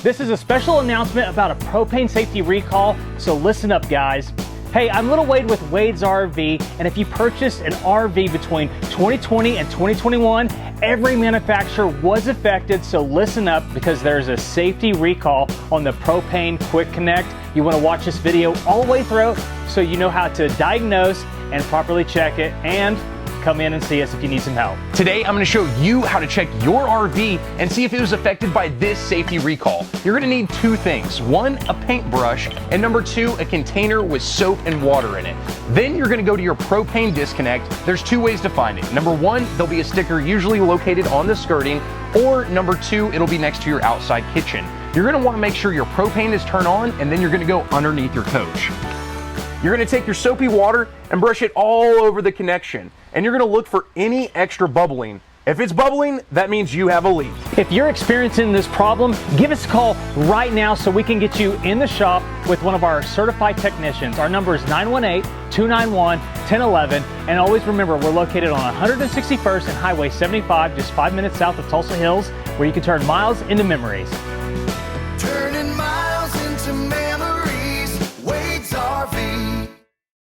This is a special announcement about a propane safety recall, so listen up guys. Hey, I'm Little Wade with Wade's RV, and if you purchased an RV between 2020 and 2021, every manufacturer was affected, so listen up because there's a safety recall on the Propane Quick Connect. You want to watch this video all the way through so you know how to diagnose and properly check it, and come in and see us if you need some help. Today, I'm gonna show you how to check your RV and see if it was affected by this safety recall. You're gonna need two things. One, a paintbrush, and number two, a container with soap and water in it. Then you're gonna go to your propane disconnect. There's two ways to find it. Number one, there'll be a sticker usually located on the skirting, or number two, it'll be next to your outside kitchen. You're gonna wanna make sure your propane is turned on, and then you're gonna go underneath your coach. You're gonna take your soapy water and brush it all over the connection. And you're gonna look for any extra bubbling. If it's bubbling, that means you have a leak. If you're experiencing this problem, give us a call right now so we can get you in the shop with one of our certified technicians. Our number is 918-291-1011. And always remember, we're located on 161st and Highway 75, just 5 minutes south of Tulsa Hills, where you can turn miles into memories.